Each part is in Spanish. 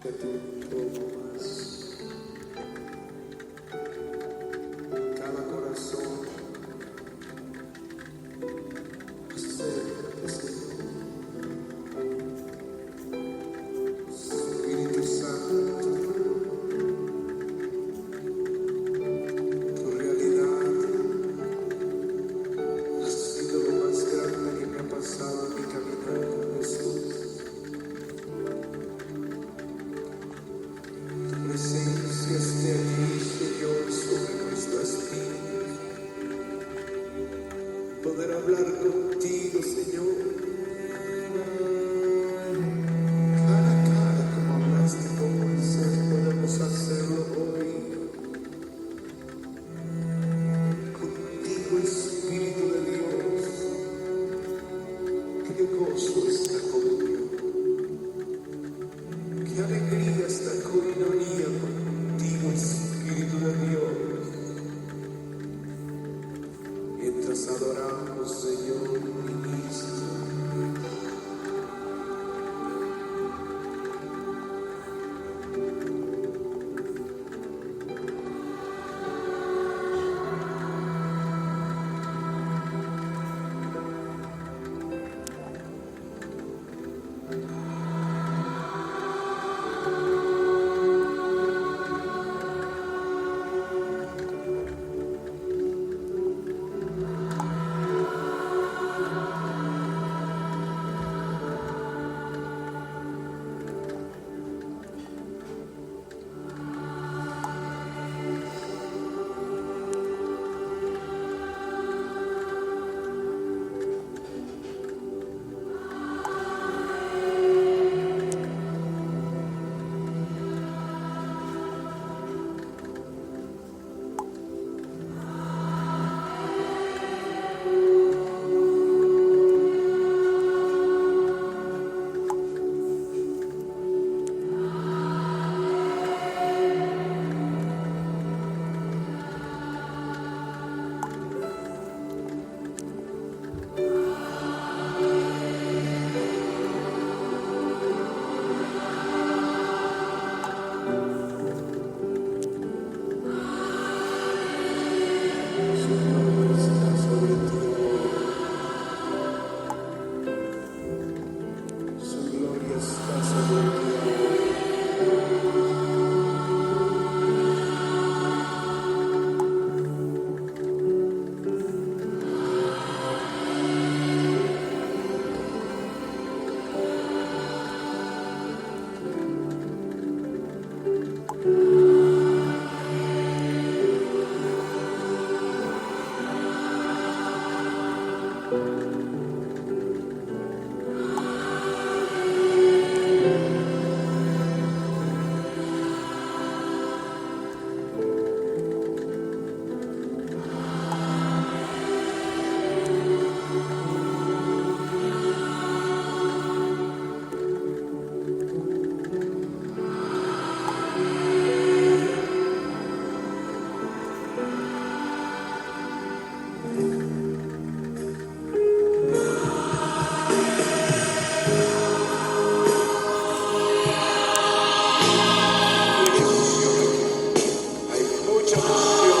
Acércate un poco más. Cada corazón, acércate, Señor. Espíritu Santo, tu realidad ha sido lo más grande que me ha pasado en mi caminar con Jesús. Tu presencia esté aquí, Señor, sobre nuestras vidas. Poder hablar contigo, Señor, cara a cara, como hablaste con Moisés, podemos hacerlo hoy. Contigo, Espíritu de Dios, qué gozo esta comunión, qué alegría esta coinonía contigo, Espíritu de Dios. Mientras adoramos, Señor, ministra. Su gloria está sobre ti, su gloria está sobre ti. Hay mucha emoción.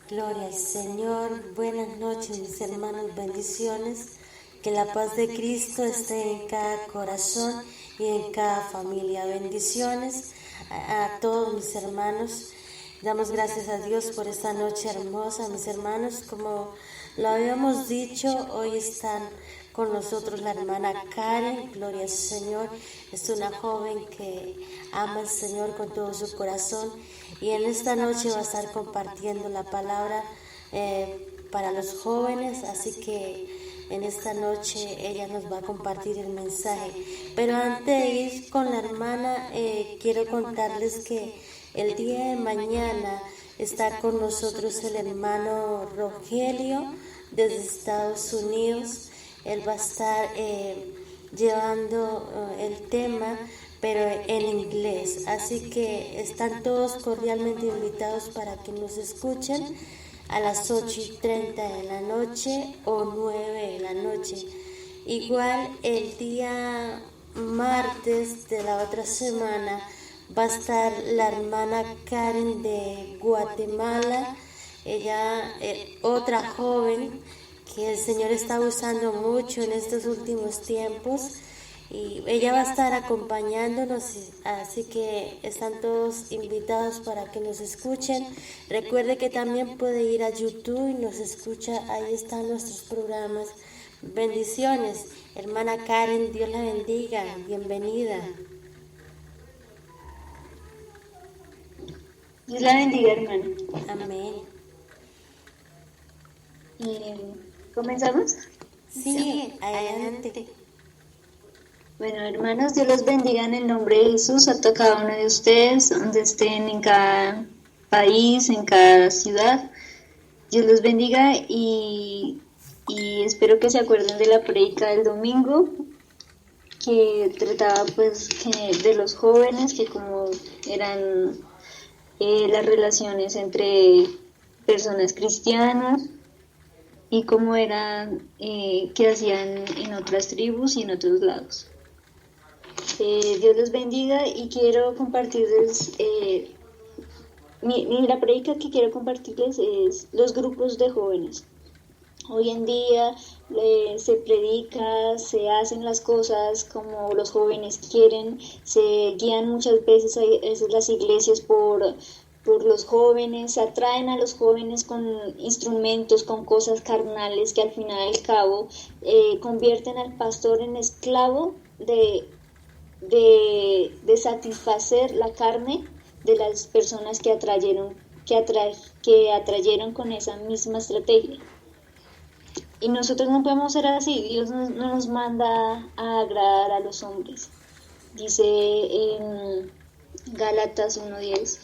Gloria al Señor, buenas noches mis hermanos, bendiciones, que la paz de Cristo esté en cada corazón y en cada familia, bendiciones a todos mis hermanos. Damos gracias a Dios por esta noche hermosa, mis hermanos, como lo habíamos dicho, hoy están con nosotros la hermana Karen, gloria al Señor, es una joven que ama al Señor con todo su corazón y en esta noche va a estar compartiendo la palabra para los jóvenes, así que en esta noche ella nos va a compartir el mensaje. Pero antes de ir con la hermana, quiero contarles que el día de mañana está con nosotros el hermano Rogelio desde Estados Unidos. Él va a estar llevando el tema, pero en inglés. Así que están todos cordialmente invitados para que nos escuchen a las 8:30 de la noche o 9 de la noche. Igual el día martes de la otra semana va a estar la hermana Karen de Guatemala. Ella, otra joven que el Señor está usando mucho en estos últimos tiempos, y ella va a estar acompañándonos, así que están todos invitados para que nos escuchen. Recuerde que también puede ir a YouTube y nos escucha, ahí están nuestros programas. Bendiciones, hermana Karen, Dios la bendiga, bienvenida. Dios la bendiga, hermana. Amén. ¿Comenzamos? Sí, adelante. Bueno, hermanos, Dios los bendiga en el nombre de Jesús a cada uno de ustedes, donde estén en cada país, en cada ciudad. Dios los bendiga y espero que se acuerden de la prédica del domingo, que trataba pues de los jóvenes, que como eran las relaciones entre personas cristianas y cómo eran, que hacían en otras tribus y en otros lados. Dios los bendiga y quiero compartirles, la prédica que quiero compartirles es los grupos de jóvenes. Hoy en día se predica, se hacen las cosas como los jóvenes quieren, se guían muchas veces las iglesias por los jóvenes, se atraen a los jóvenes con instrumentos, con cosas carnales que al final y al cabo convierten al pastor en esclavo de satisfacer la carne de las personas que atrayeron con esa misma estrategia. Y nosotros no podemos ser así. Dios no nos manda a agradar a los hombres. Dice en Gálatas 1:10.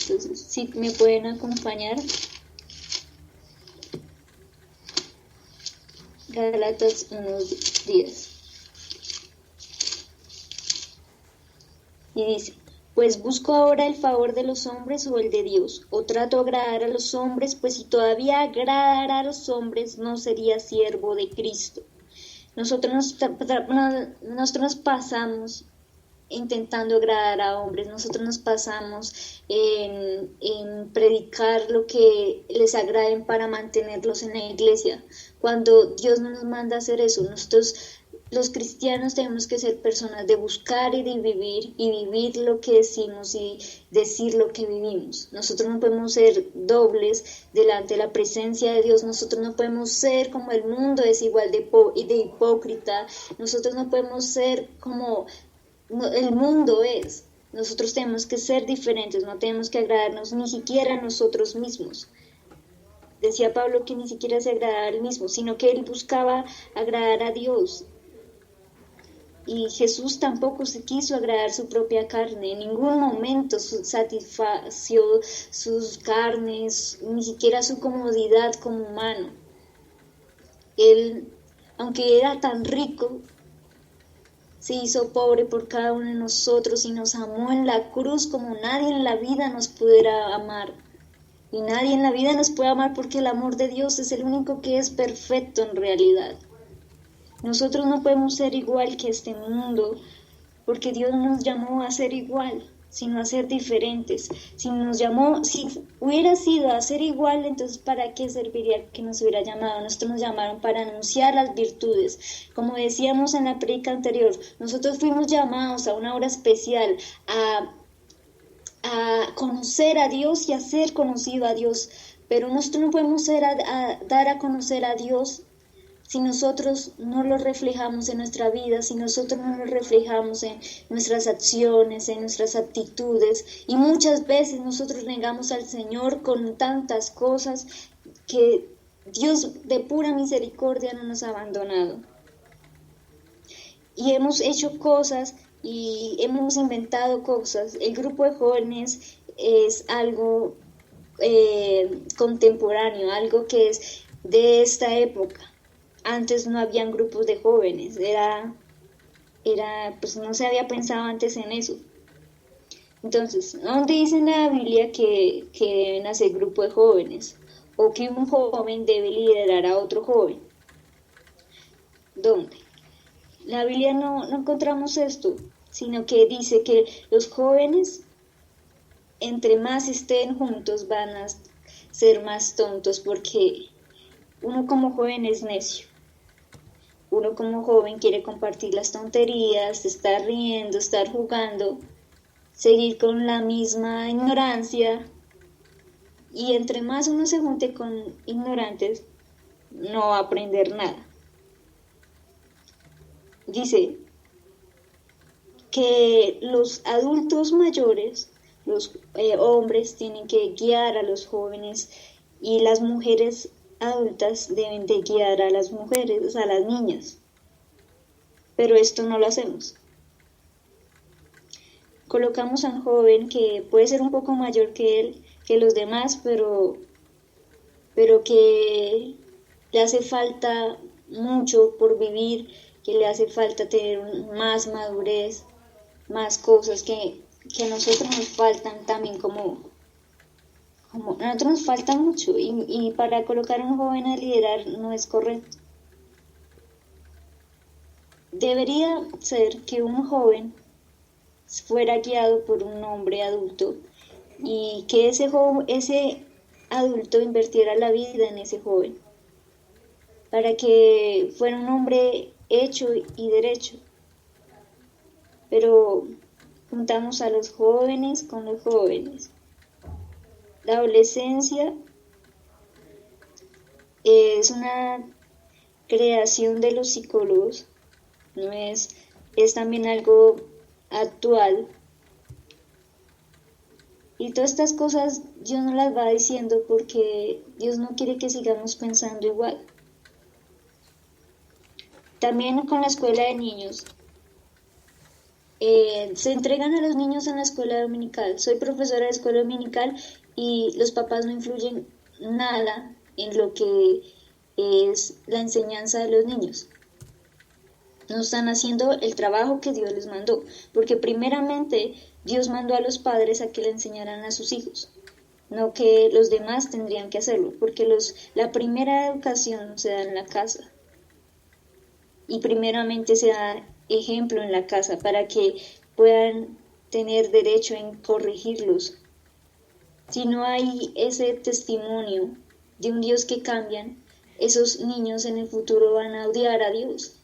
Entonces, si me pueden acompañar. Gálatas 1:10. Y dice: pues busco ahora el favor de los hombres o el de Dios, o trato de agradar a los hombres, pues si todavía agradara a los hombres no sería siervo de Cristo. Nosotros nos pasamos intentando agradar a hombres, nosotros nos pasamos en predicar lo que les agraden para mantenerlos en la iglesia, cuando Dios no nos manda a hacer eso. Nosotros, los cristianos, tenemos que ser personas de buscar y de vivir lo que decimos y decir lo que vivimos. Nosotros no podemos ser dobles delante de la presencia de Dios. Nosotros no podemos ser como el mundo es, igual de hipócrita. Nosotros no podemos ser como el mundo es. Nosotros tenemos que ser diferentes, no tenemos que agradarnos ni siquiera a nosotros mismos. Decía Pablo que ni siquiera se agradaba a él mismo, sino que él buscaba agradar a Dios. Y Jesús tampoco se quiso agradar su propia carne, en ningún momento satisfació sus carnes, ni siquiera su comodidad como humano. Él, aunque era tan rico, se hizo pobre por cada uno de nosotros y nos amó en la cruz como nadie en la vida nos pudiera amar. Y nadie en la vida nos puede amar porque el amor de Dios es el único que es perfecto en realidad. Nosotros no podemos ser igual que este mundo, porque Dios no nos llamó a ser igual, sino a ser diferentes. Si hubiera sido a ser igual, entonces ¿para qué serviría que nos hubiera llamado? Nosotros nos llamaron para anunciar las virtudes. Como decíamos en la prédica anterior, nosotros fuimos llamados a una hora especial, a conocer a Dios y a ser conocido a Dios. Pero nosotros no podemos dar a conocer a Dios si nosotros no lo reflejamos en nuestra vida, si nosotros no lo reflejamos en nuestras acciones, en nuestras actitudes. Y muchas veces nosotros negamos al Señor con tantas cosas que Dios de pura misericordia no nos ha abandonado. Y hemos hecho cosas y hemos inventado cosas. El grupo de jóvenes es algo contemporáneo, algo que es de esta época. Antes no habían grupos de jóvenes, era pues no se había pensado antes en eso. Entonces, ¿dónde dice en la Biblia que deben hacer grupo de jóvenes? O que un joven debe liderar a otro joven. ¿Dónde? En la Biblia no encontramos esto, sino que dice que los jóvenes, entre más estén juntos, van a ser más tontos, porque uno como joven es necio. Uno como joven quiere compartir las tonterías, estar riendo, estar jugando, seguir con la misma ignorancia, y entre más uno se junte con ignorantes, no va a aprender nada. Dice que los adultos mayores, los hombres, tienen que guiar a los jóvenes, y las mujeres adultas deben de guiar a las mujeres, a las niñas. Pero esto no lo hacemos. Colocamos a un joven que puede ser un poco mayor que él, que los demás, pero que le hace falta mucho por vivir, que le hace falta tener más madurez, más cosas que a nosotros nos faltan también, como a nosotros nos falta mucho, y para colocar a un joven a liderar no es correcto. Debería ser que un joven fuera guiado por un hombre adulto, y que ese adulto invirtiera la vida en ese joven, para que fuera un hombre hecho y derecho. Pero juntamos a los jóvenes con los jóvenes. La adolescencia es una creación de los psicólogos, no es también algo actual. Y todas estas cosas Dios no las va diciendo porque Dios no quiere que sigamos pensando igual. También con la escuela de niños. Se entregan a los niños en la escuela dominical. Soy profesora de escuela dominical y los papás no influyen nada en lo que es la enseñanza de los niños. No están haciendo el trabajo que Dios les mandó, porque primeramente Dios mandó a los padres a que le enseñaran a sus hijos, no que los demás tendrían que hacerlo, porque la primera educación se da en la casa, y primeramente se da ejemplo en la casa para que puedan tener derecho en corregirlos. Si no hay ese testimonio de un Dios que cambian, esos niños en el futuro van a odiar a Dios.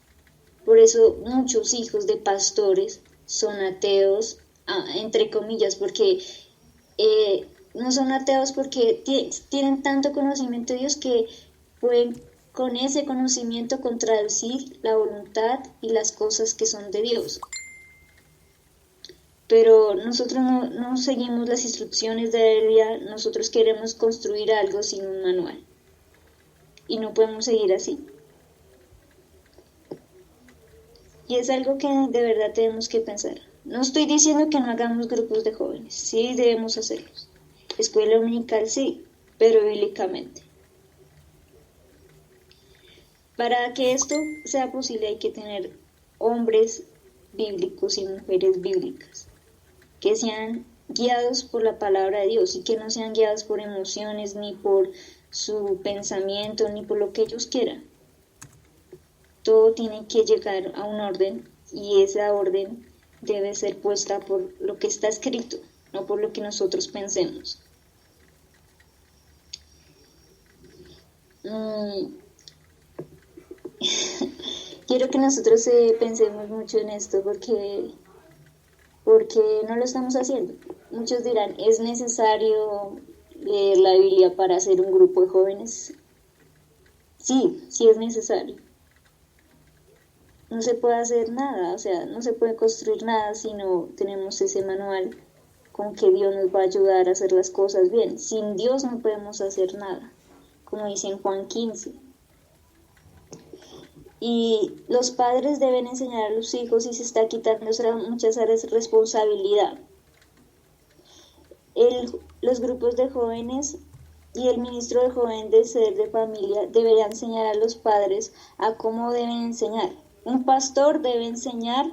Por eso muchos hijos de pastores son ateos, entre comillas, porque no son ateos porque tienen tanto conocimiento de Dios que pueden con ese conocimiento contradecir la voluntad y las cosas que son de Dios. Pero nosotros no seguimos las instrucciones de la Biblia, nosotros queremos construir algo sin un manual. Y no podemos seguir así. Y es algo que de verdad tenemos que pensar. No estoy diciendo que no hagamos grupos de jóvenes, sí debemos hacerlos. Escuela dominical sí, pero bíblicamente. Para que esto sea posible hay que tener hombres bíblicos y mujeres bíblicas, que sean guiados por la palabra de Dios y que no sean guiados por emociones, ni por su pensamiento, ni por lo que ellos quieran. Todo tiene que llegar a un orden, y esa orden debe ser puesta por lo que está escrito, no por lo que nosotros pensemos. Quiero que nosotros pensemos mucho en esto porque no lo estamos haciendo. Muchos dirán, ¿es necesario leer la Biblia para hacer un grupo de jóvenes? Sí, sí es necesario. No se puede hacer nada, o sea, no se puede construir nada si no tenemos ese manual con que Dios nos va a ayudar a hacer las cosas bien. Sin Dios no podemos hacer nada, como dice en Juan 15. Y los padres deben enseñar a los hijos, y se está quitando muchas áreas de responsabilidad. Los grupos de jóvenes y el ministro de jóvenes de familia debería enseñar a los padres a cómo deben enseñar. Un pastor debe enseñar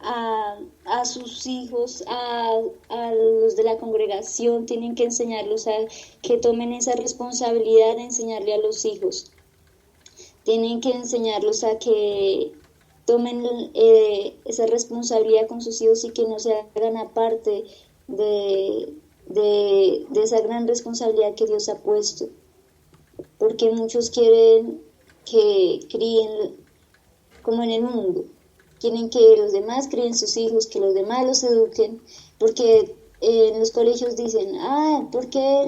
a sus hijos, a los de la congregación, tienen que enseñarlos a que tomen esa responsabilidad de enseñarle a los hijos. Tienen que enseñarlos a que tomen esa responsabilidad con sus hijos y que no se hagan aparte de esa gran responsabilidad que Dios ha puesto. Porque muchos quieren que críen como en el mundo. Quieren que los demás críen sus hijos, que los demás los eduquen, porque en los colegios dicen, ¿por qué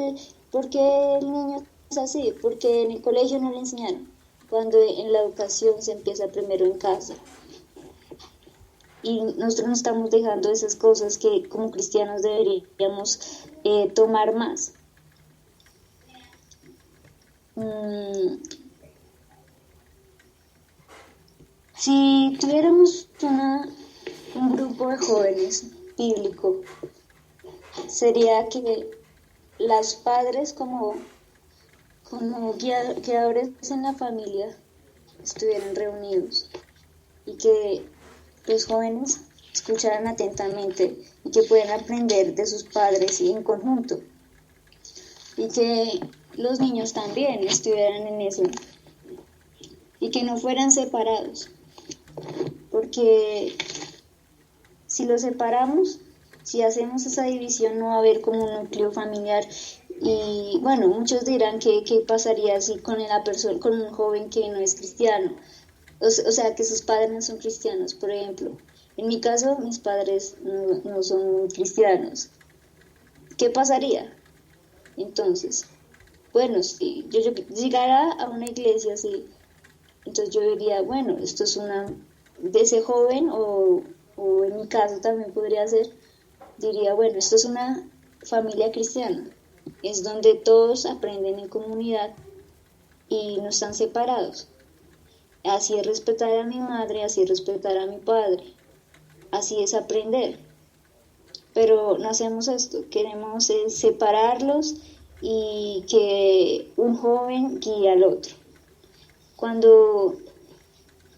el niño es así? Porque en el colegio no le enseñaron, cuando en la educación se empieza primero en casa. Y nosotros no estamos dejando esas cosas que como cristianos deberíamos tomar más. Si tuviéramos un grupo de jóvenes bíblico, sería que los padres como guiadores en la familia estuvieran reunidos y que los jóvenes escucharan atentamente y que puedan aprender de sus padres y en conjunto, y que los niños también estuvieran en eso y que no fueran separados, porque si los separamos, si hacemos esa división, no va a haber como un núcleo familiar. Y bueno, muchos dirán que pasaría así con con un joven que no es cristiano, o sea, que sus padres no son cristianos, por ejemplo. En mi caso, mis padres no son cristianos. ¿Qué pasaría? Entonces, bueno, si yo llegara a una iglesia así, entonces yo diría, bueno, esto es de ese joven, o en mi caso también podría ser, diría, bueno, esto es una familia cristiana, es donde todos aprenden en comunidad y no están separados. Así es respetar a mi madre, así es respetar a mi padre, así es aprender. Pero no hacemos esto, queremos separarlos y que un joven guíe al otro. Cuando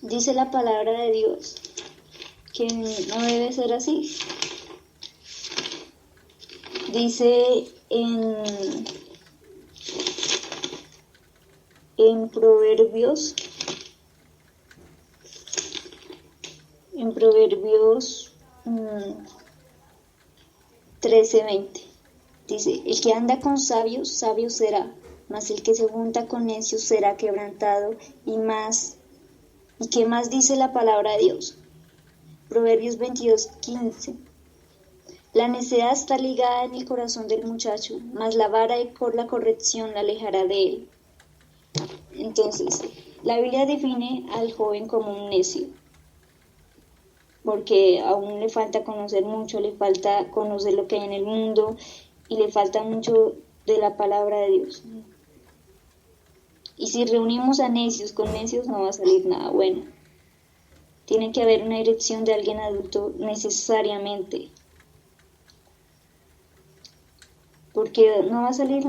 dice la palabra de Dios que no debe ser así, dice en Proverbios 13:20, dice, el que anda con sabios, sabio será, mas el que se junta con necios será quebrantado. ¿Y qué más dice la palabra de Dios? Proverbios 22:15, la necedad está ligada en el corazón del muchacho, mas la vara y la corrección la alejará de él. Entonces, la Biblia define al joven como un necio, porque aún le falta conocer mucho, le falta conocer lo que hay en el mundo y le falta mucho de la palabra de Dios. Y si reunimos a necios con necios no va a salir nada bueno. Tiene que haber una dirección de alguien adulto necesariamente, porque no va a salir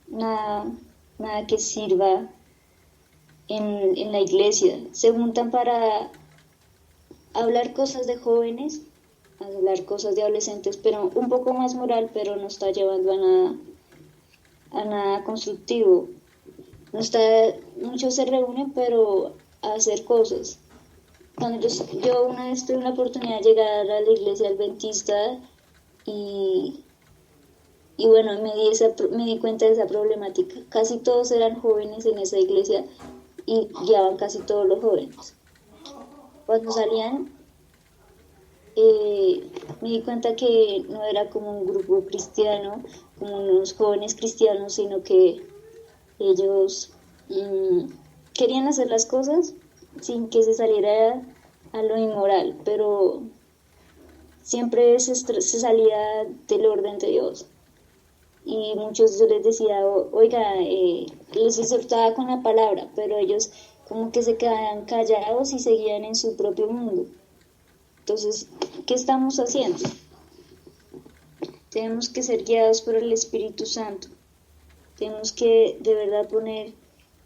nada que sirva en la iglesia. Se juntan para hablar cosas de jóvenes, hablar cosas de adolescentes, pero un poco más moral, pero no está llevando a nada constructivo. Muchos se reúnen, pero a hacer cosas. Cuando yo una vez tuve la oportunidad de llegar a la iglesia adventista y bueno, me di cuenta de esa problemática. Casi todos eran jóvenes en esa iglesia y guiaban casi todos los jóvenes. Cuando salían, me di cuenta que no era como un grupo cristiano, como unos jóvenes cristianos, sino que ellos querían hacer las cosas sin que se saliera a lo inmoral, pero siempre se salía del orden de Dios. Y muchos yo les decía, oiga, les exhortaba con la palabra, pero ellos como que se quedaban callados y seguían en su propio mundo. Entonces, ¿qué estamos haciendo? Tenemos que ser guiados por el Espíritu Santo. Tenemos que de verdad poner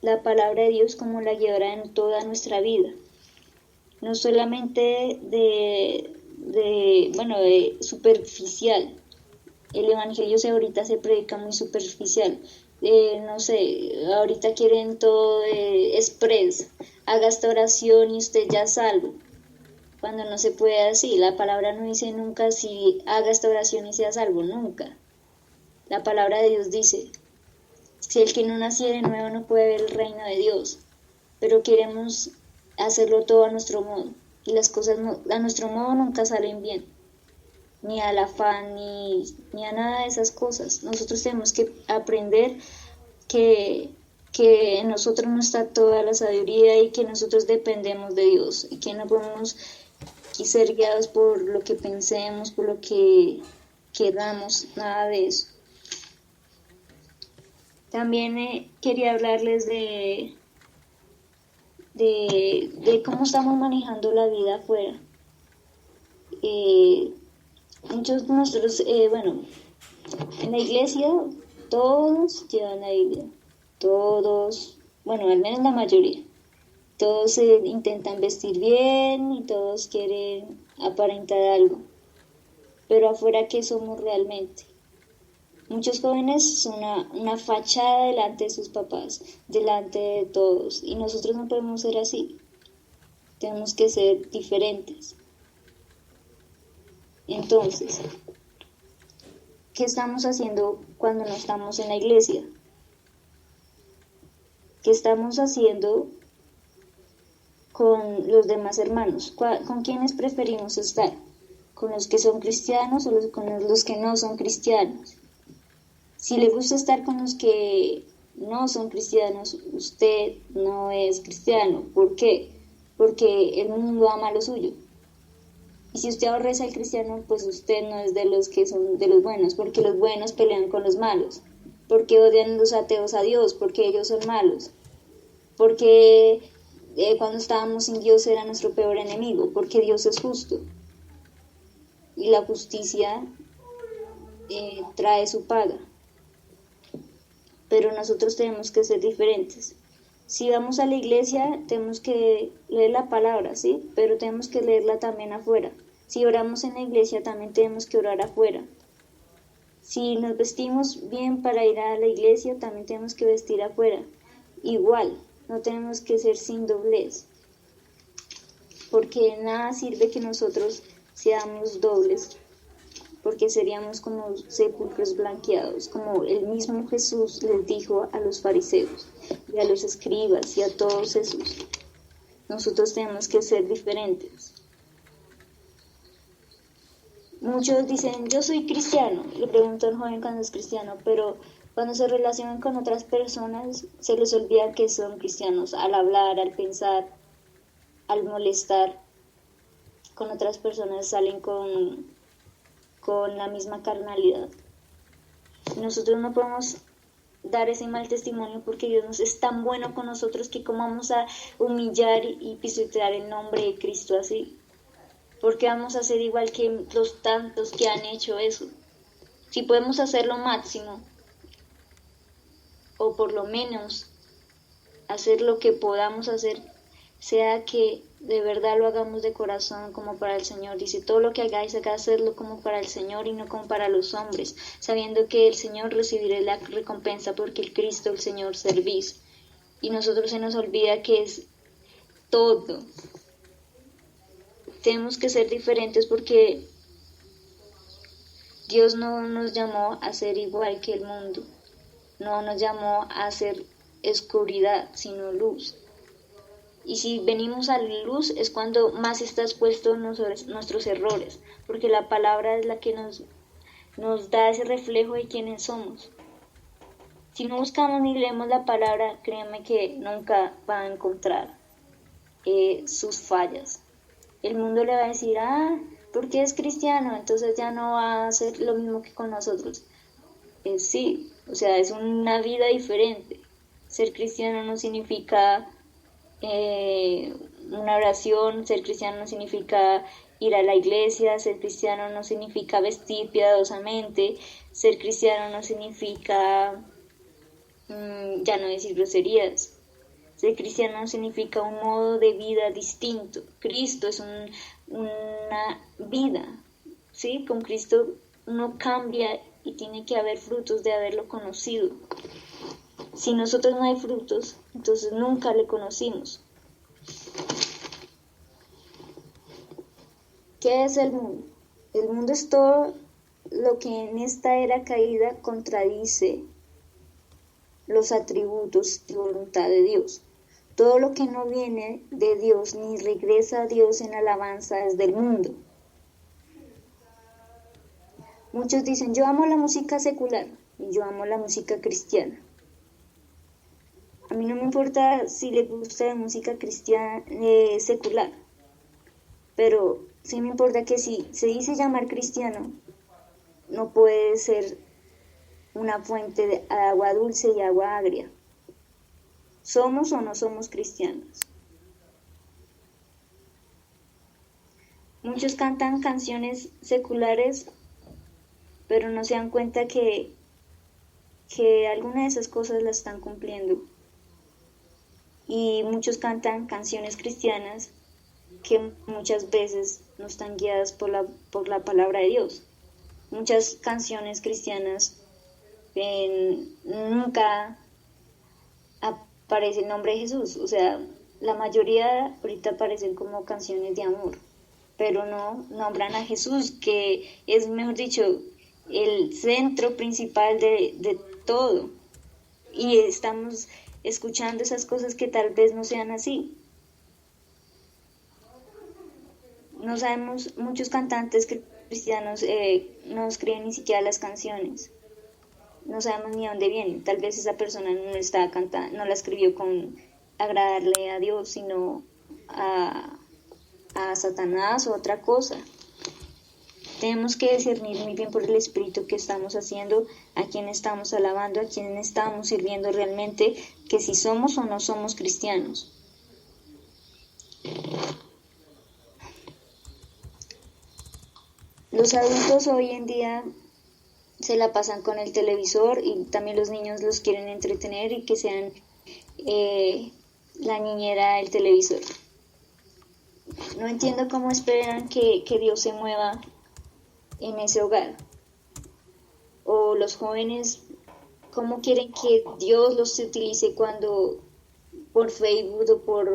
la palabra de Dios como la guiadora en toda nuestra vida. no solamente de superficial. El evangelio ahorita se predica muy superficial. No sé, ahorita quieren todo express. Haga esta oración y usted ya es salvo. Cuando no se puede así, la palabra no dice nunca si haga esta oración y sea salvo, nunca. La palabra de Dios dice, si el que no naciera de nuevo no puede ver el reino de Dios, pero queremos hacerlo todo a nuestro modo, y las cosas a nuestro modo nunca salen bien, ni al afán, ni a nada de esas cosas. Nosotros tenemos que aprender que en nosotros no está toda la sabiduría y que nosotros dependemos de Dios, y que no podemos ser guiados por lo que pensemos, por lo que queramos, nada de eso. También quería hablarles de cómo estamos manejando la vida afuera. Muchos de nosotros, en la iglesia todos llevan la Biblia, todos, al menos la mayoría, todos intentan vestir bien y todos quieren aparentar algo, pero afuera, ¿qué somos realmente? Muchos jóvenes son una fachada delante de sus papás, delante de todos, y nosotros no podemos ser así. Tenemos que ser diferentes. Entonces, ¿qué estamos haciendo cuando no estamos en la iglesia? ¿Qué estamos haciendo con los demás hermanos? ¿Con quiénes preferimos estar? ¿Con los que son cristianos o con los que no son cristianos? Si le gusta estar con los que no son cristianos, usted no es cristiano. ¿Por qué? Porque el mundo ama lo suyo. Y si usted aborrece al cristiano, pues usted no es de los que son de los buenos, porque los buenos pelean con los malos. Porque odian los ateos a Dios, porque ellos son malos. Porque cuando estábamos sin Dios era nuestro peor enemigo, porque Dios es justo. Y la justicia trae su paga. Pero nosotros tenemos que ser diferentes. Si vamos a la iglesia, tenemos que leer la palabra, ¿sí? Pero tenemos que leerla también afuera. Si oramos en la iglesia, también tenemos que orar afuera. Si nos vestimos bien para ir a la iglesia, también tenemos que vestir afuera. Igual, no tenemos que ser sin doblez. Porque nada sirve que nosotros seamos dobles, porque seríamos como sepulcros blanqueados, como el mismo Jesús les dijo a los fariseos y a los escribas y a todos esos. Nosotros tenemos que ser diferentes. Muchos dicen, yo soy cristiano, le pregunto al joven cuando es cristiano, pero cuando se relacionan con otras personas se les olvida que son cristianos, al hablar, al pensar, al molestar. Con otras personas salen con la misma carnalidad. Nosotros no podemos dar ese mal testimonio porque Dios es tan bueno con nosotros que cómo vamos a humillar y pisotear el nombre de Cristo así. Porque vamos a ser igual que los tantos que han hecho eso. Si podemos hacer lo máximo, o por lo menos hacer lo que podamos hacer, sea que de verdad lo hagamos de corazón como para el Señor. Dice, todo lo que hagáis, hacerlo como para el Señor y no como para los hombres, sabiendo que el Señor recibirá la recompensa porque el Cristo, el Señor, servís. Y nosotros se nos olvida que es todo. Tenemos que ser diferentes porque Dios no nos llamó a ser igual que el mundo. No nos llamó a ser oscuridad, sino luz. Y si venimos a la luz es cuando más está expuesto nuestros errores, porque la palabra es la que nos da ese reflejo de quiénes somos. Si no buscamos ni leemos la palabra, créanme que nunca va a encontrar sus fallas. El mundo le va a decir, porque es cristiano, entonces ya no va a hacer lo mismo que con nosotros. Sí, o sea, es una vida diferente. Ser cristiano no significa una oración, ser cristiano no significa ir a la iglesia, ser cristiano no significa vestir piadosamente, ser cristiano no significa ya no decir groserías. Ser cristiano significa un modo de vida distinto. Cristo es una vida, ¿sí? Con Cristo uno cambia y tiene que haber frutos de haberlo conocido. Si nosotros no hay frutos, entonces nunca le conocimos. ¿Qué es el mundo? El mundo es todo lo que en esta era caída contradice los atributos y voluntad de Dios. Todo lo que no viene de Dios ni regresa a Dios en alabanza es del mundo. Muchos dicen, yo amo la música secular y yo amo la música cristiana. A mí no me importa si les gusta la música cristiana secular, pero sí me importa que si se dice llamar cristiano, no puede ser una fuente de agua dulce y agua agria. ¿Somos o no somos cristianos? Muchos cantan canciones seculares, pero no se dan cuenta que alguna de esas cosas las están cumpliendo. Y muchos cantan canciones cristianas que muchas veces no están guiadas por la palabra de Dios. Muchas canciones cristianas nunca aparece el nombre de Jesús. O sea, la mayoría ahorita aparecen como canciones de amor, pero no nombran a Jesús, que es, mejor dicho, el centro principal de todo. Y estamos escuchando esas cosas que tal vez no sean así. No sabemos, muchos cantantes cristianos no escriben ni siquiera las canciones. No sabemos ni dónde vienen. Tal vez esa persona no está cantando, no la escribió con agradarle a Dios, sino a Satanás o otra cosa. Tenemos que discernir muy bien por el espíritu que estamos haciendo, a quién estamos alabando, a quién estamos sirviendo realmente, que si somos o no somos cristianos. Los adultos hoy en día se la pasan con el televisor y también los niños los quieren entretener y que sean la niñera del televisor. No entiendo cómo esperan que Dios se mueva en ese hogar. O los jóvenes, ¿cómo quieren que Dios los utilice cuando por Facebook o por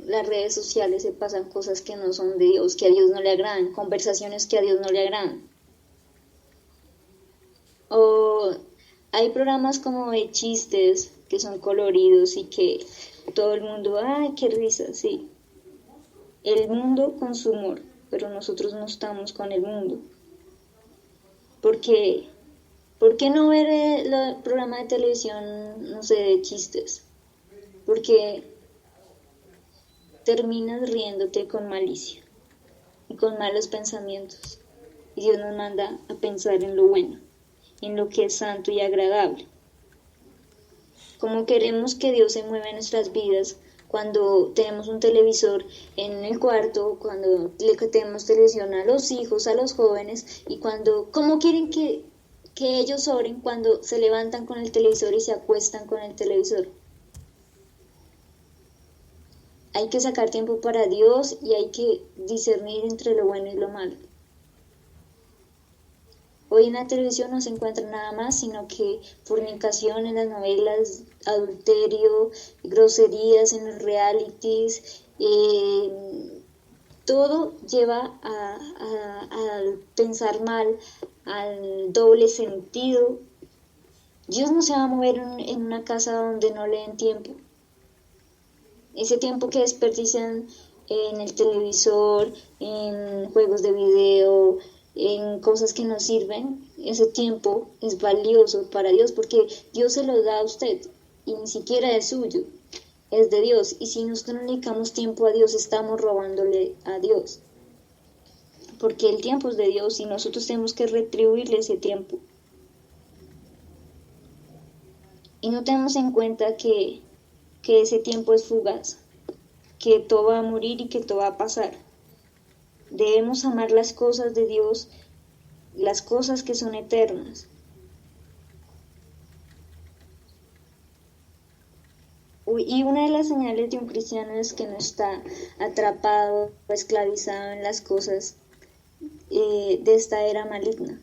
las redes sociales se pasan cosas que no son de Dios, que a Dios no le agradan, conversaciones que a Dios no le agradan? O hay programas como de chistes que son coloridos y que todo el mundo, ¡ay, qué risa! Sí, el mundo con su humor, pero nosotros no estamos con el mundo. ¿Por qué no ver el programa de televisión, no sé, de chistes? Porque terminas riéndote con malicia y con malos pensamientos. Y Dios nos manda a pensar en lo bueno, en lo que es santo y agradable. Como queremos que Dios se mueva en nuestras vidas cuando tenemos un televisor en el cuarto, cuando le tenemos televisión a los hijos, a los jóvenes, y ¿cómo quieren que ellos oren cuando se levantan con el televisor y se acuestan con el televisor? Hay que sacar tiempo para Dios y hay que discernir entre lo bueno y lo malo. Hoy en la televisión no se encuentra nada más, sino que fornicación en las novelas, adulterio, groserías en los realities, todo lleva a pensar mal, al doble sentido. Dios no se va a mover en una casa donde no le den tiempo. Ese tiempo que desperdician en el televisor, en juegos de video, en cosas que no sirven, ese tiempo es valioso para Dios porque Dios se lo da a usted y ni siquiera es suyo, es de Dios. Y si nosotros no dedicamos tiempo a Dios, estamos robándole a Dios, porque el tiempo es de Dios y nosotros tenemos que retribuirle ese tiempo. Y no tenemos en cuenta que ese tiempo es fugaz, que todo va a morir y que todo va a pasar. Debemos amar las cosas de Dios, las cosas que son eternas. Y una de las señales de un cristiano es que no está atrapado o esclavizado en las cosas de esta era maligna.